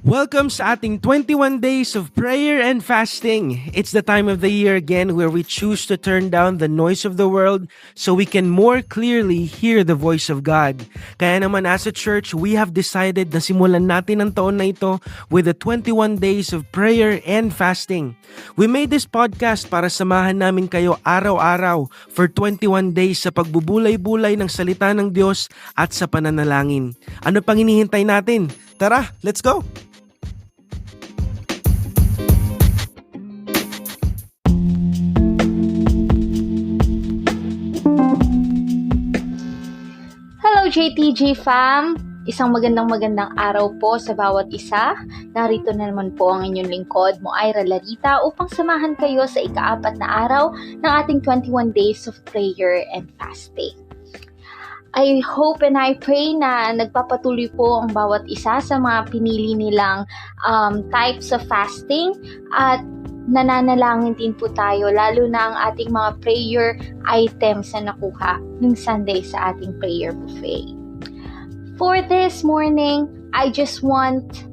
Welcome sa ating 21 days of prayer and fasting. It's the time of the year again where we choose to turn down the noise of the world so we can more clearly hear the voice of God. Kaya naman as a church, we have decided na simulan natin ang taon na ito with the 21 days of prayer and fasting. We made this podcast para samahan namin kayo araw-araw for 21 days sa pagbubulay-bulay ng salita ng Diyos at sa pananalangin. Ano pang hinihintay natin? Tara, let's go! Hello JTG fam! Isang magandang araw po sa bawat isa. Narito na naman po ang inyong lingkod, Moira Larita, upang samahan kayo sa ika-4 na araw ng ating 21 days of prayer and fasting. I hope and I pray na nagpapatuloy po ang bawat isa sa mga pinili nilang types of fasting at nananalangin din po tayo, lalo na ang ating mga prayer items na nakuha ng Sunday sa ating prayer buffet. For this morning, I just want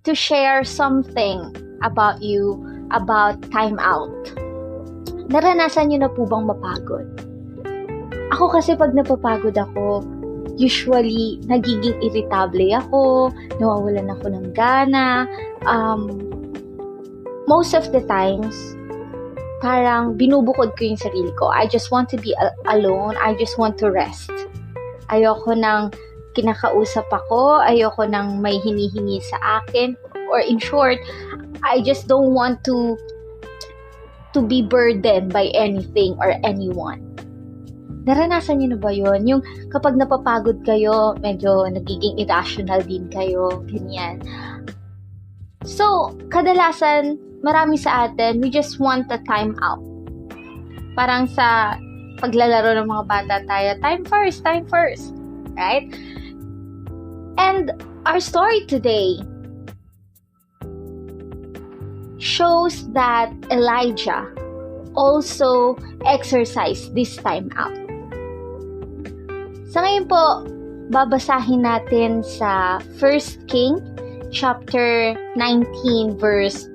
to share something about you, about time out. Naranasan niyo na po bang mapagod? Ako kasi pag napapagod ako, usually nagiging irritable ako, nawawalan ako ng gana, most of the times, parang binubukod ko yung sarili ko. I just want to be alone. I just want to rest. Ayoko nang kinakausap ako. Ayoko nang may hinihingi sa akin. Or in short, I just don't want to be burdened by anything or anyone. Naranasan niyo na ba yun? Yung kapag napapagod kayo, medyo nagiging irrational din kayo. Ganyan. So, kadalasan, marami sa atin, we just want a time out. Parang sa paglalaro ng mga bata tayo, time first. Right? And our story today shows that Elijah also exercised this time out. Sa ngayon po, babasahin natin sa 1 King chapter 19 verse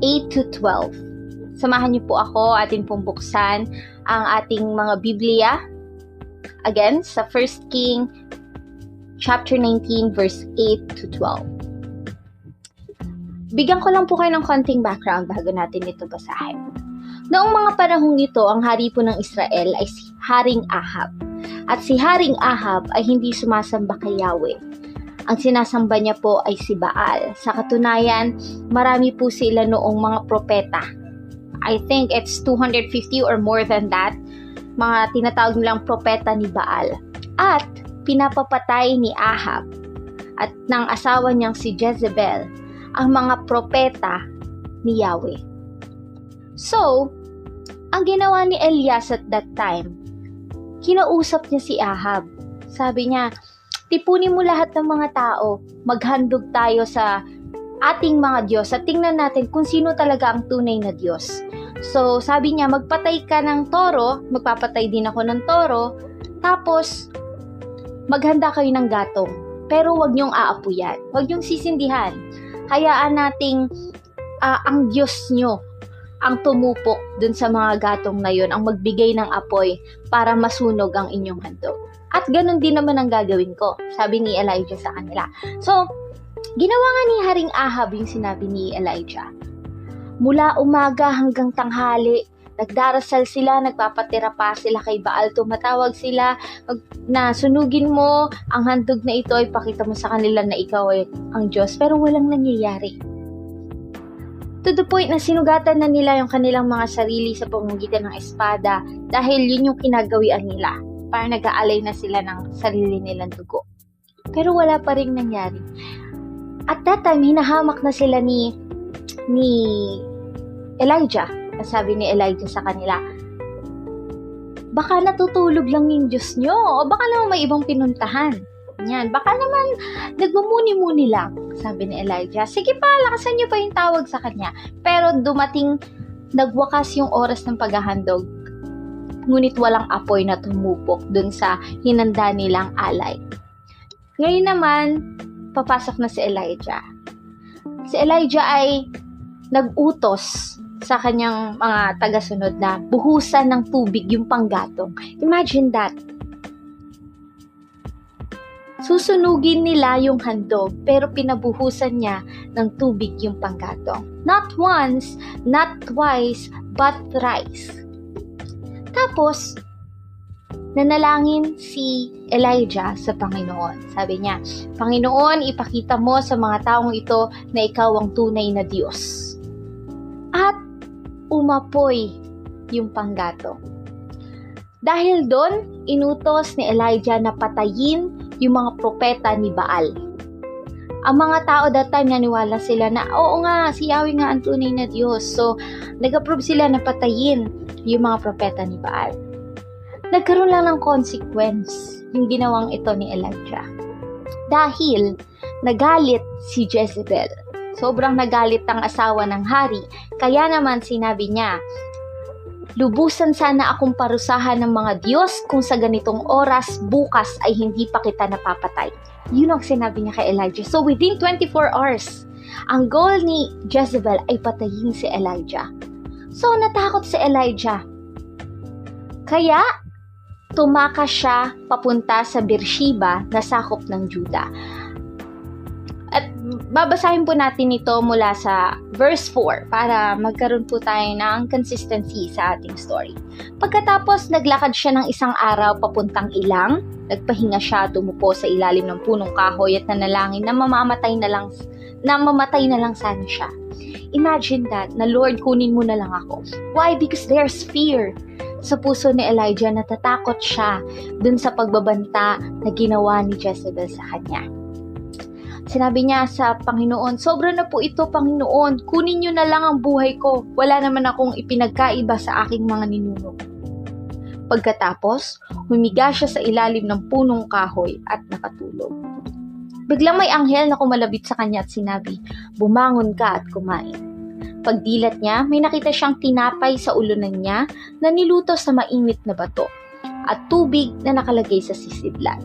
8 to 12. Samahan niyo po ako, atin pong buksan ang ating mga Biblia. Again, sa 1 King chapter 19 verse 8 to 12. Bigyan ko lang po kayo ng konting background bago natin ito basahin. Noong mga panahong ito, ang hari po ng Israel ay si Haring Ahab. At si Haring Ahab ay hindi sumasamba kay Yahweh. Ang sinasamba niya po ay si Baal. Sa katunayan, marami po sila noong mga propeta. I think it's 250 or more than that. Mga tinatawag nilang propeta ni Baal. At pinapapatay ni Ahab at ng asawa niyang si Jezebel ang mga propeta ni Yahweh. So, ang ginawa ni Elias at that time, kinausap niya si Ahab. Sabi niya, tipunin mo lahat ng mga tao, maghandog tayo sa ating mga Diyos at tingnan natin kung sino talaga ang tunay na Diyos. So, sabi niya, magpatay ka ng toro, magpapatay din ako ng toro, tapos maghanda kayo ng gatong. Pero wag niyong aapuyan, wag niyong sisindihan. Hayaan nating ang Diyos niyo ang tumupok dun sa mga gatong na yun, ang magbigay ng apoy para masunog ang inyong handog. At ganun din naman ang gagawin ko, sabi ni Elijah sa kanila. So, ginawa nga ni Haring Ahab yung sinabi ni Elijah. Mula umaga hanggang tanghali, nagdarasal sila, nagpapatira pa sila kay Baal, tumatawag sila na sunugin mo ang handog na ito, ipakita mo sa kanila na ikaw ay ang Diyos. Pero walang nangyayari. To the point na sinugatan na nila yung kanilang mga sarili sa pamamagitan ng espada dahil yun yung kinagawian nila. Parang nag-aalay na sila ng sarili nilang dugo. Pero wala pa rin nangyari. At that time, hinahamak na sila ni Elijah. Sabi ni Elijah sa kanila, baka natutulog lang yung Diyos nyo o baka naman may ibang pinuntahan. Yan, baka naman nagmumuni-muni lang, sabi ni Elijah. Sige pa, lakasan niyo pa yung tawag sa kanya. Pero dumating, nagwakas yung oras ng paghahandog. Ngunit walang apoy na tumupok dun sa hinanda nilang alay. Ngayon naman, papasok na si Elijah. si Elijah ay nag-utos sa kanyang mga tagasunod na buhusan ng tubig yung panggatong. Imagine that. Susunugin nila yung handog pero pinabuhusan niya ng tubig yung panggatong. Not once, not twice, but thrice. Tapos, nanalangin si Elijah sa Panginoon. Sabi niya, Panginoon, ipakita mo sa mga taong ito na ikaw ang tunay na Diyos. At umapoy yung panggatong. Dahil doon, inutos ni Elijah na patayin yung mga propeta ni Baal. Ang mga tao that time naniwala sila na oo nga, si Yahweh nga ang tunay na Diyos. So, nag-approve sila na patayin yung mga propeta ni Baal. Nagkaroon lang ng consequence yung ginawang ito ni Elijah. Dahil nagalit si Jezebel. Sobrang nagalit ang asawa ng hari. Kaya naman sinabi niya, lubusan sana akong parusahan ng mga Diyos kung sa ganitong oras bukas ay hindi pa kita napapatay. Yun ang sinabi niya kay Elijah. So within 24 hours, ang goal ni Jezebel ay patayin si Elijah. So natakot si Elijah. Kaya tumakas siya papunta sa Beersheba na sakop ng Juda. At babasahin po natin ito mula sa verse 4 para magkaroon po tayo ng consistency sa ating story. Pagkatapos, naglakad siya ng isang araw papuntang Ilang. Nagpahinga siya, tumupo sa ilalim ng punong kahoy at nanalangin na mamatay na lang sana siya. Imagine that, na Lord, kunin mo na lang ako. Why? Because there's fear sa puso ni Elijah. Natatakot siya dun sa pagbabanta na ginawa ni Jezebel sa kanya. Sinabi niya sa Panginoon, sobra na po ito, Panginoon. Kunin niyo na lang ang buhay ko. Wala naman akong ipinagkaiba sa aking mga ninuno. Pagkatapos, humiga siya sa ilalim ng punong kahoy at nakatulog. Biglang may anghel na kumalabit sa kanya at sinabi, bumangon ka at kumain. Pagdilat niya, may nakita siyang tinapay sa ulunan niya na niluto sa mainit na bato at tubig na nakalagay sa sisidlan.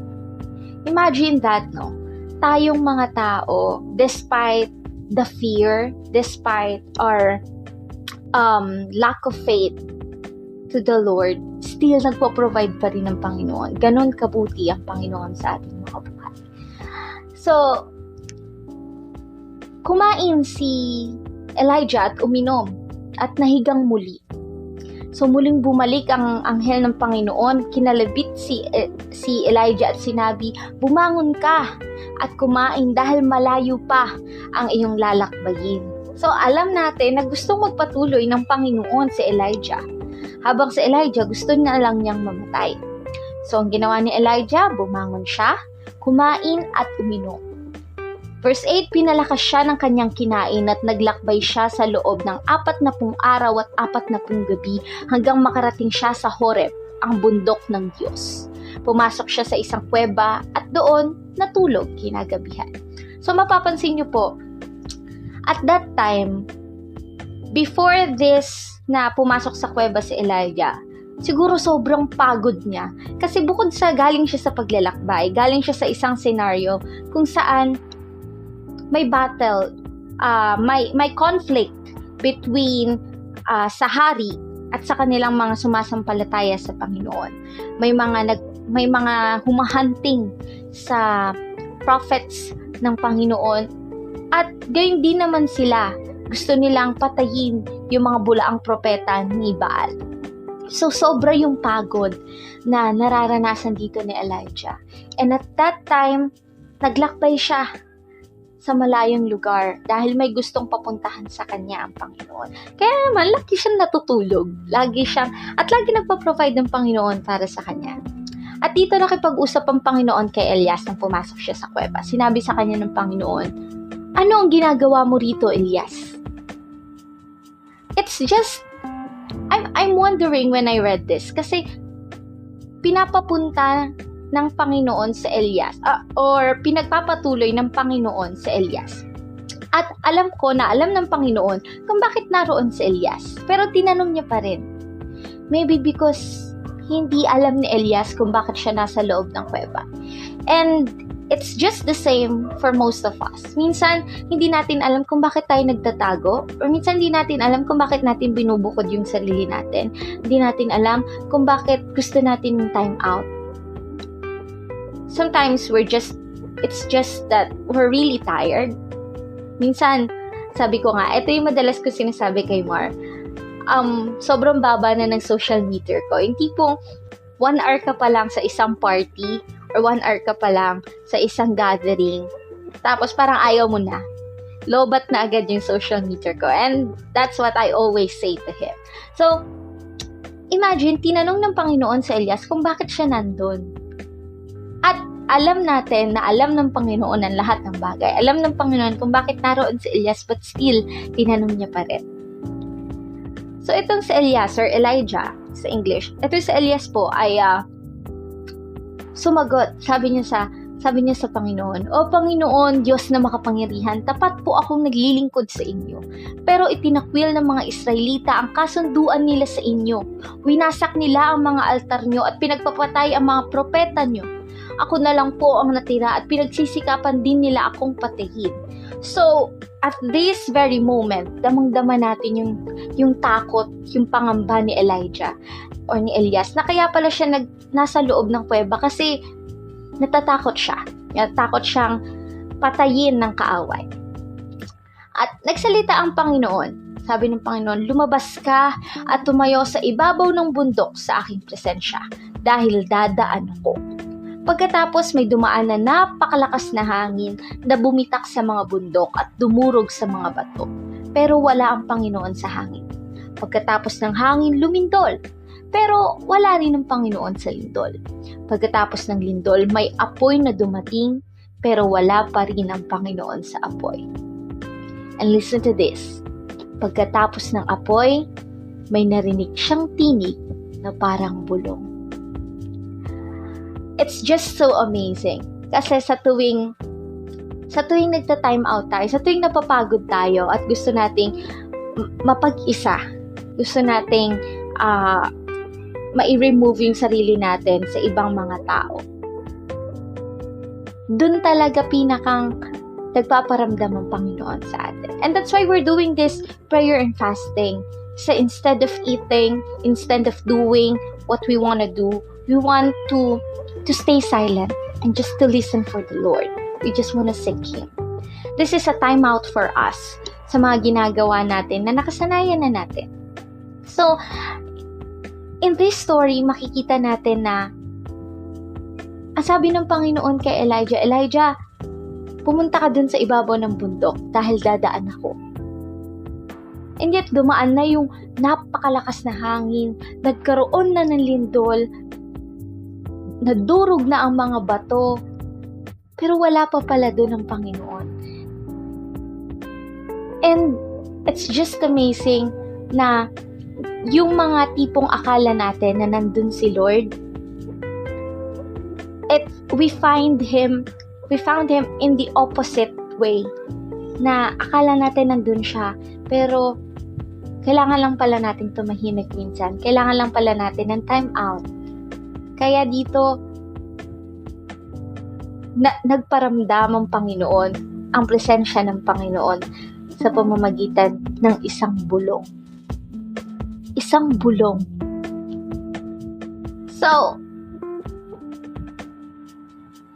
Imagine that, no? Tayong mga tao, despite the fear, despite our lack of faith to the Lord, still nagpo-provide pa rin ng Panginoon. Ganon kabuti ang Panginoon sa ating mga buhay. So, kumain si Elijah at uminom at nahigang muli. So muling bumalik ang anghel ng Panginoon, kinalabit si Elijah at sinabi, bumangon ka at kumain dahil malayo pa ang iyong lalakbayin. So alam natin na gustong magpatuloy ng Panginoon si Elijah. Habang si Elijah gusto na lang niyang mamatay. So ang ginawa ni Elijah, bumangon siya, kumain at uminom. Verse 8, pinalakas siya ng kanyang kinain at naglakbay siya sa loob ng 40 araw at 40 gabi hanggang makarating siya sa Horeb, ang bundok ng Diyos. Pumasok siya sa isang kuweba at doon natulog kinagabihan. So mapapansin niyo po, at that time, before this na pumasok sa kuweba si Elijah, siguro sobrang pagod niya. Kasi bukod sa galing siya sa paglalakbay, galing siya sa isang scenario kung saan may battle, may conflict between sa hari at sa kanilang mga sumasampalataya sa Panginoon. May mga humahunting sa prophets ng Panginoon at gayon din naman sila. Gusto nilang patayin yung mga bulaang propeta ni Baal. So sobra yung pagod na nararanasan dito ni Elijah. And at that time, naglakbay siya sa malayong lugar dahil may gustong papuntahan sa kanya ang Panginoon. Kaya naman, lagi siyang natutulog. Lagi nagpa-provide ng Panginoon para sa kanya. At dito nakipag-usap ang Panginoon kay Elias nang pumasok siya sa kuweba. Sinabi sa kanya ng Panginoon, ano ang ginagawa mo rito, Elias? It's just, I'm wondering when I read this, kasi pinapapunta ng Panginoon sa Elias, or pinagpapatuloy ng Panginoon sa Elias. At alam ko na alam ng Panginoon kung bakit naroon si Elias. Pero tinanong niya pa rin. Maybe because hindi alam ni Elias kung bakit siya nasa loob ng kuweba. And it's just the same for most of us. Minsan, hindi natin alam kung bakit tayo nagtatago, or minsan hindi natin alam kung bakit natin binubukod yung sarili natin. Hindi natin alam kung bakit gusto natin yung time out. Sometimes it's just that we're really tired. Minsan, sabi ko nga, ito yung madalas ko sinasabi kay Mar, sobrang baba na ng social meter ko. Yung tipong 1 hour ka pa lang sa isang party, or 1 hour ka pa lang sa isang gathering, tapos parang ayaw mo na. Lobat na agad yung social meter ko. And that's what I always say to him. So, imagine, tinanong ng Panginoon sa Elias kung bakit siya nandun. At alam natin na alam ng Panginoon ang lahat ng bagay. Alam ng Panginoon kung bakit naroon si Elias, but still, tinanong niya pa rin. So, itong si Elias, or Elijah sa English, itong si Elias po ay sumagot. Sabi niya sa Panginoon, "O Panginoon, Diyos na makapangyarihan, tapat po akong naglilingkod sa inyo. Pero itinakwil ng mga Israelita ang kasunduan nila sa inyo. Winasak nila ang mga altar nyo at pinagpapatay ang mga propeta nyo. Ako na lang po ang natira at pinagsisikapan din nila akong patayin." So, at this very moment, damang-dama natin yung takot, yung pangamba ni Elijah or ni Elias, na kaya pala siya nasa loob ng kuweba kasi natatakot siya. Natatakot siyang patayin ng kaaway. At nagsalita ang Panginoon. Sabi ng Panginoon, "Lumabas ka at tumayo sa ibabaw ng bundok sa aking presensya dahil dadaan ko." Pagkatapos may dumaan na napakalakas na hangin na bumitak sa mga bundok at dumurog sa mga bato. Pero wala ang Panginoon sa hangin. Pagkatapos ng hangin, lumindol. Pero wala rin ang Panginoon sa lindol. Pagkatapos ng lindol, may apoy na dumating, pero wala pa rin ang Panginoon sa apoy. And listen to this. Pagkatapos ng apoy, may narinig siyang tinig na parang bulong. It's just so amazing. Kasi sa tuwing nagta-time out tayo, sa tuwing napapagod tayo at gusto nating mapag-isa, gusto nating mai-remove yung sarili natin sa ibang mga tao, dun talaga pinakang nagpaparamdam ang Panginoon sa atin. And that's why we're doing this prayer and fasting. So instead of eating, instead of doing what we want to do, we want to stay silent and just to listen for the Lord. We just want to seek Him. This is a time out for us sa mga ginagawa natin na nakasanayan na natin. So, in this story, makikita natin na ang sabi ng Panginoon kay Elijah, "Elijah, pumunta ka dun sa ibabaw ng bundok dahil dadaan ako." And yet, dumaan na yung napakalakas na hangin, nagkaroon na ng lindol, nadurog na ang mga bato, pero wala pa pala dun ang Panginoon. And it's just amazing na yung mga tipong akala natin na nandun si Lord, we found Him in the opposite way, na akala natin nandun siya, pero kailangan lang pala natin tumahimik minsan. Kailangan lang pala natin ng time out. Kaya dito, nagparamdam ang Panginoon, ang presensya ng Panginoon sa pamamagitan ng isang bulong. Isang bulong. So,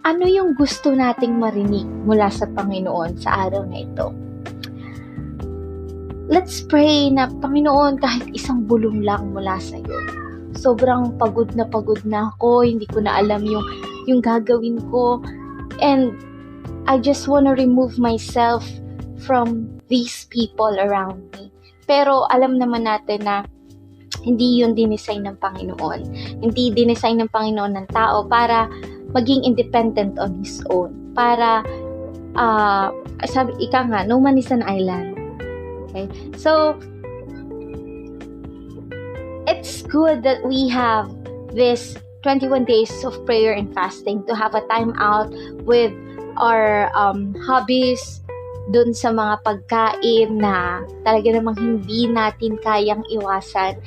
ano yung gusto nating marinig mula sa Panginoon sa araw na ito? Let's pray na, Panginoon, kahit isang bulong lang mula sa iyo. Sobrang pagod na ako, hindi ko na alam yung gagawin ko, and I just want to remove myself from these people around me. Pero alam naman natin na hindi yun dinesign ng Panginoon. Hindi dinesign ng Panginoon ng tao para maging independent on his own. Para, sabi, ika nga, no man is an island. Okay? So, it's good that we have this 21 days of prayer and fasting to have a time out with our hobbies, dun sa mga pagkain na talaga namang hindi natin kayang iwasan.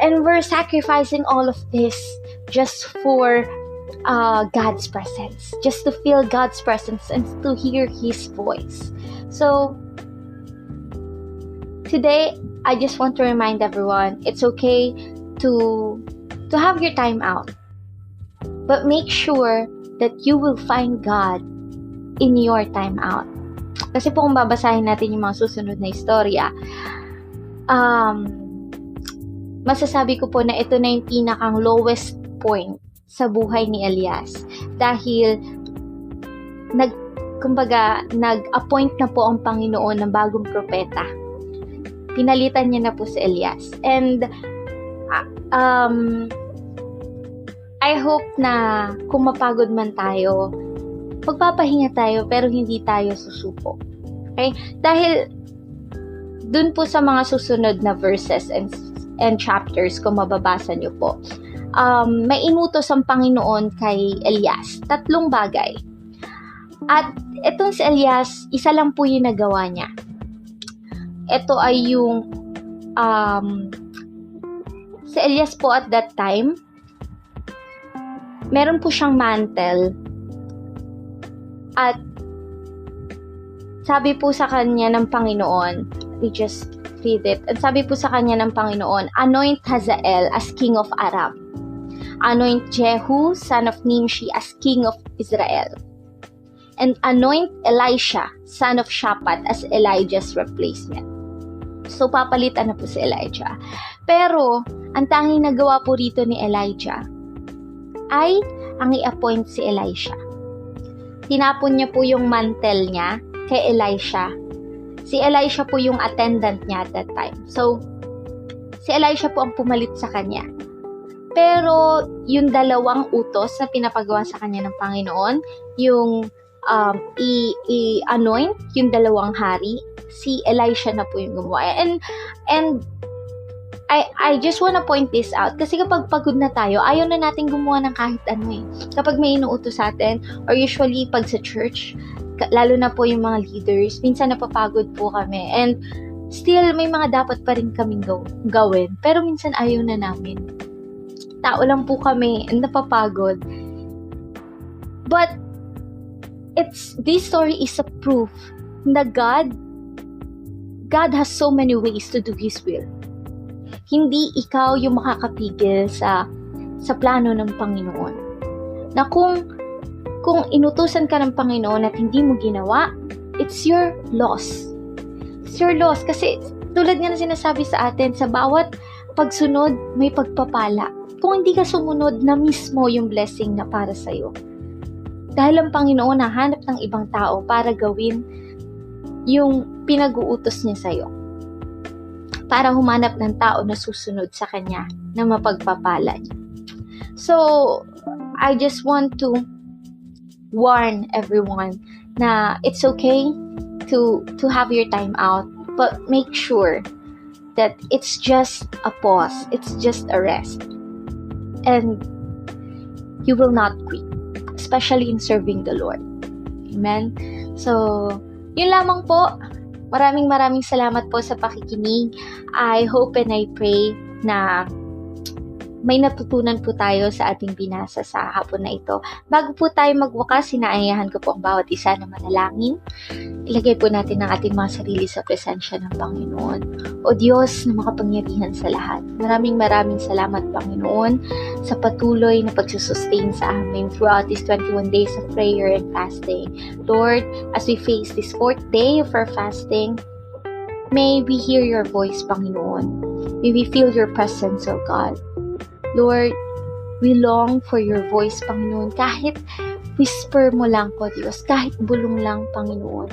And we're sacrificing all of this just for God's presence, just to feel God's presence and to hear His voice. So today, I just want to remind everyone, it's okay to have your time out, but make sure that you will find God in your time out. Kasi po kung babasahin natin yung mga susunod na istorya, masasabi ko po na ito na yung pinakang lowest point sa buhay ni Elias, dahil nag-appoint na po ang Panginoon ng bagong propeta. Pinalitan niya na po si Elias. And I hope na kung mapagod man tayo, magpapahinga tayo pero hindi tayo susuko. Okay? Dahil dun po sa mga susunod na verses and chapters, kung mababasa niyo po, may inutos ang Panginoon kay Elias. 3 bagay. At itong si Elias, isa lang po yung nagawa niya. Ito ay yung si Elias po at that time, meron po siyang mantle. At sabi po sa kanya ng Panginoon, we just read it. At sabi po sa kanya ng Panginoon, anoint Hazael as king of Aram. Anoint Jehu, son of Nimshi, as king of Israel. And anoint Elisha, son of Shaphat, as Elijah's replacement. So, papalitan na po si Elijah. Pero, ang tanging nagawa po rito ni Elijah ay ang i-appoint si Elisha. Tinapon niya po yung mantle niya kay Elisha. Si Elisha po yung attendant niya at that time. So, si Elisha po ang pumalit sa kanya. Pero, yung 2 utos na pinapagawa sa kanya ng Panginoon, yung i-anoint, yung 2 hari, si Elisha na po yung gumawa. And I just wanna point this out, kasi kapag pagod na tayo, ayaw na natin gumawa ng kahit ano eh. Kapag may inuutos sa atin, or usually pag sa church, lalo na po yung mga leaders, minsan napapagod po kami. And still, may mga dapat pa rin kaming gawin. Pero minsan ayaw na namin. Tao lang po kami and napapagod. But this story is a proof na God has so many ways to do His will. Hindi ikaw yung makakapigil sa plano ng Panginoon. Na kung inutusan ka ng Panginoon at hindi mo ginawa, it's your loss. It's your loss. Kasi tulad nga na sinasabi sa atin, sa bawat pagsunod, may pagpapala. Kung hindi ka sumunod, na mismo yung blessing na para sa'yo. Dahil ang Panginoon nahanap ng ibang tao para gawin yung pinag-uutos niya sa'yo. Para humanap ng tao na susunod sa Kanya, na mapagpapala niya. So, I just want to warn everyone na it's okay to have your time out, but make sure that it's just a pause, it's just a rest. And you will not quit, especially in serving the Lord. Amen? So, yun lamang po. Maraming salamat po sa pakikinig. I hope and I pray na may natutunan po tayo sa ating binasa sa hapon na ito. Bago po tayo magwakas, sinaayahan ko po ang bawat isa na manalangin. Ilagay po natin ang ating mga sarili sa presensya ng Panginoon. O Diyos na makapangyarihan sa lahat. Maraming salamat, Panginoon, sa patuloy na pagsusustain sa amin throughout these 21 days of prayer and fasting. Lord, as we face this 4th day of our fasting, may we hear your voice, Panginoon. May we feel your presence, O God. Lord, we long for your voice, Panginoon. Kahit whisper mo lang po, Diyos. Kahit bulong lang, Panginoon.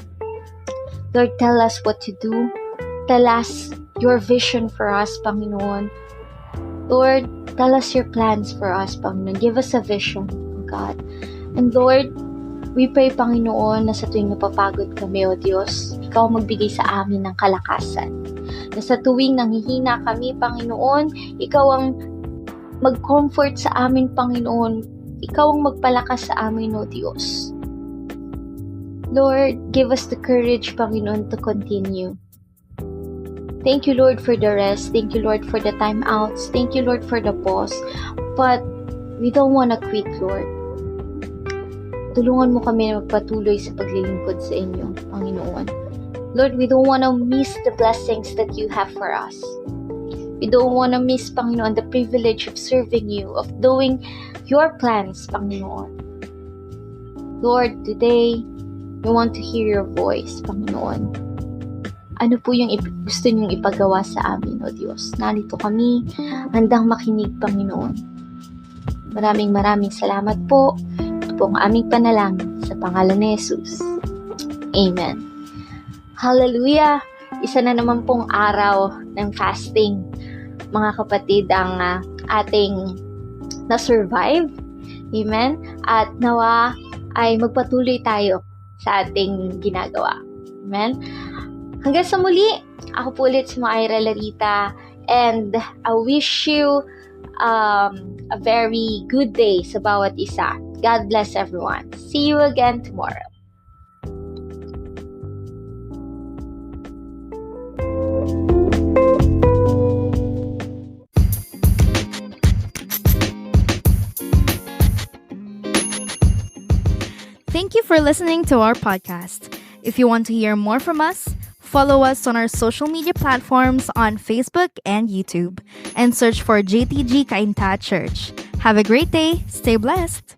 Lord, tell us what to do. Tell us your vision for us, Panginoon. Lord, tell us your plans for us, Panginoon. Give us a vision, God. And Lord, we pray, Panginoon, na sa tuwing napapagod kami, O Diyos, Ikaw magbigay sa amin ng kalakasan. Na sa tuwing nanghihina kami, Panginoon, Ikaw ang mag-comfort sa amin, Panginoon. Ikaw ang magpalakas sa amin, O Diyos. Lord, give us the courage, Panginoon, to continue. Thank you, Lord, for the rest. Thank you, Lord, for the time outs. Thank you, Lord, for the pause. But we don't want to quit, Lord. Tulungan mo kami na magpatuloy sa paglilingkod sa inyo, Panginoon. Lord, we don't want to miss the blessings that you have for us. We don't want to miss, Panginoon, the privilege of serving you, of doing your plans, Panginoon. Lord, today, we want to hear your voice, Panginoon. Ano po yung gusto niyong ipagawa sa amin, O Diyos? Narito kami, handang makinig, Panginoon. Maraming salamat po. Ito po ang aming panalangin sa pangalan ni Jesus. Amen. Hallelujah! Isa na naman pong araw ng fasting. Mga kapatid, ang ating na-survive. Amen? At nawa ay magpatuloy tayo sa ating ginagawa. Amen? Hanggang sa muli, ako po ulit si Moira Larita, and I wish you a very good day sa bawat isa. God bless everyone. See you again tomorrow. Thank you for listening to our podcast. If you want to hear more from us, follow us on our social media platforms on Facebook and YouTube, and search for JTG Cainta Church. Have a great day. Stay blessed.